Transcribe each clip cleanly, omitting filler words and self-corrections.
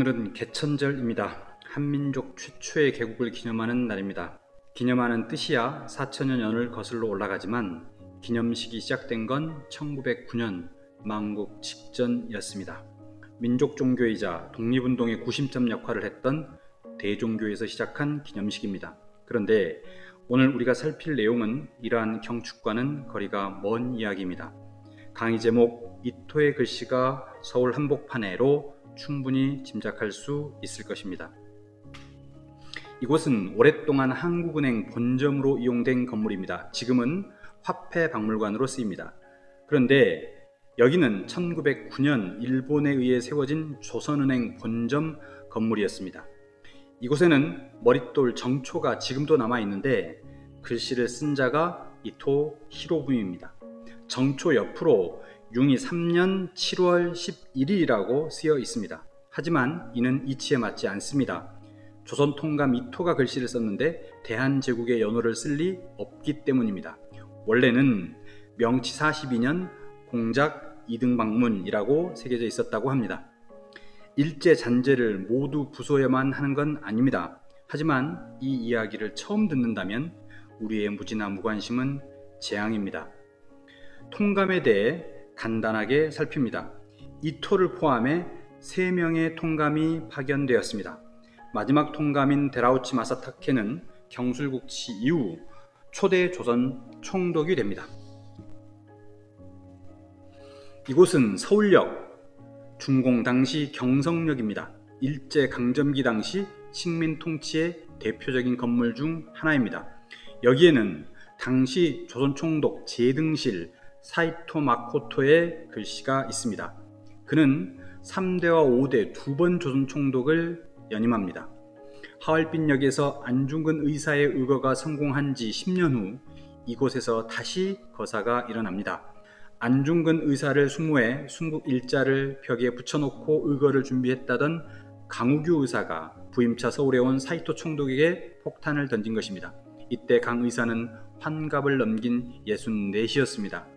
오늘은 개천절입니다. 한민족 최초의 개국을 기념하는 날입니다. 기념하는 뜻이야 4천여 년을 거슬러 올라가지만 기념식이 시작된 건 1909년 망국 직전이었습니다. 민족 종교이자 독립운동의 구심점 역할을 했던 대종교에서 시작한 기념식입니다. 그런데 오늘 우리가 살필 내용은 이러한 경축과는 거리가 먼 이야기입니다. 강의 제목 이토의 글씨가 서울 한복판에로 충분히 짐작할 수 있을 것입니다. 이곳은 오랫동안 한국은행 본점으로 이용된 건물입니다. 지금은 화폐박물관으로 쓰입니다. 그런데 여기는 1909년 일본에 의해 세워진 조선은행 본점 건물이었습니다. 이곳에는 머릿돌 정초가 지금도 남아있는데 글씨를 쓴 자가 이토 히로부미입니다. 정초 옆으로 융이 3년 7월 11일이라고 쓰여 있습니다. 하지만 이는 이치에 맞지 않습니다. 조선 통감 이토가 글씨를 썼는데 대한제국의 연호를 쓸 리 없기 때문입니다. 원래는 명치 42년 공작 이등방문이라고 새겨져 있었다고 합니다. 일제 잔재를 모두 부숴야만 하는 건 아닙니다. 하지만 이 이야기를 처음 듣는다면 우리의 무지나 무관심은 재앙입니다. 통감에 대해 간단하게 살핍니다. 이토를 포함해 3명의 통감이 파견되었습니다. 마지막 통감인 데라우치 마사타케는 경술국치 이후 초대 조선 총독이 됩니다. 이곳은 서울역, 중공 당시 경성역입니다. 일제강점기 당시 식민 통치의 대표적인 건물 중 하나입니다. 여기에는 당시 조선 총독 제등실 사이토 마코토의 글씨가 있습니다. 그는 3대와 5대 2번 조선 총독을 연임합니다. 하얼빈역에서 안중근 의사의 의거가 성공한 지 10년 후 이곳에서 다시 거사가 일어납니다. 안중근 의사를 수모해 순국 일자를 벽에 붙여놓고 의거를 준비했다던 강우규 의사가 부임차 서울에 온 사이토 총독에게 폭탄을 던진 것입니다. 이때 강 의사는 환갑을 넘긴 64이었습니다.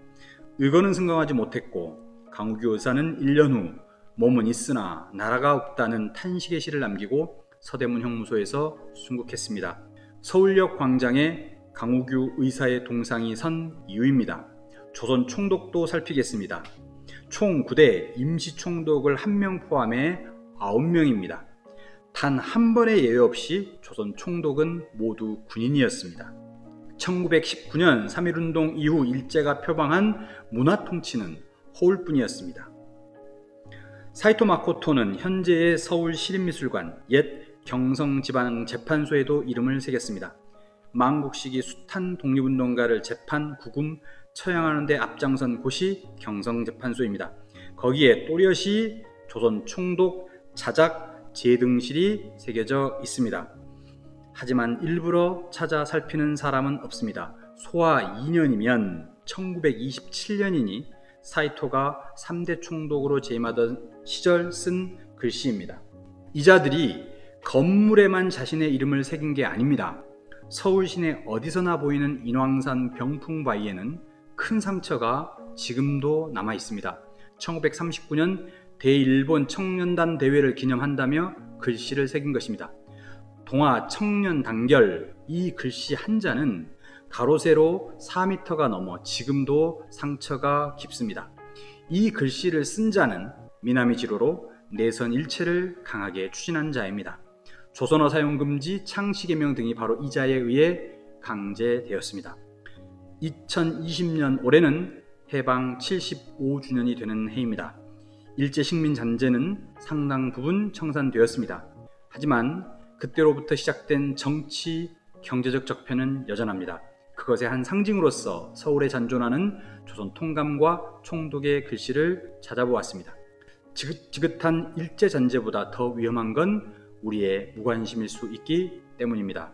의거는 성공하지 못했고 강우규 의사는 1년 후 몸은 있으나 나라가 없다는 탄식의 시를 남기고 서대문 형무소에서 순국했습니다. 서울역 광장에 강우규 의사의 동상이 선 이유입니다. 조선 총독도 살피겠습니다. 총 9대 임시총독을 1명 포함해 9명입니다. 단 한 번의 예외 없이 조선 총독은 모두 군인이었습니다. 1919년 3.1운동 이후 일제가 표방한 문화통치는 허울뿐이었습니다. 사이토 마코토는 현재의 서울시립미술관, 옛 경성지방재판소에도 이름을 새겼습니다. 망국 시기 숱한 독립운동가를 재판, 구금, 처형하는 데 앞장선 곳이 경성재판소입니다. 거기에 또렷이 조선 총독 자작 제등실이 새겨져 있습니다. 하지만 일부러 찾아 살피는 사람은 없습니다. 소화 2년이면 1927년이니 사이토가 3대 총독으로 재임하던 시절 쓴 글씨입니다. 이 자들이 건물에만 자신의 이름을 새긴 게 아닙니다. 서울 시내 어디서나 보이는 인왕산 병풍 바위에는 큰 상처가 지금도 남아 있습니다. 1939년 대일본 청년단 대회를 기념한다며 글씨를 새긴 것입니다. 동아 청년 단결, 이 글씨 한자는 가로 세로 4m가 넘어 지금도 상처가 깊습니다. 이 글씨를 쓴 자는 미나미지로로 내선 일체를 강하게 추진한 자입니다. 조선어 사용 금지, 창씨 계명 등이 바로 이 자에 의해 강제되었습니다. 2020년 올해는 해방 75주년이 되는 해입니다. 일제 식민 잔재는 상당 부분 청산되었습니다. 하지만 그때로부터 시작된 정치, 경제적 적폐는 여전합니다. 그것의 한 상징으로서 서울에 잔존하는 조선 통감과 총독의 글씨를 찾아보았습니다. 지긋지긋한 일제 잔재보다 더 위험한 건 우리의 무관심일 수 있기 때문입니다.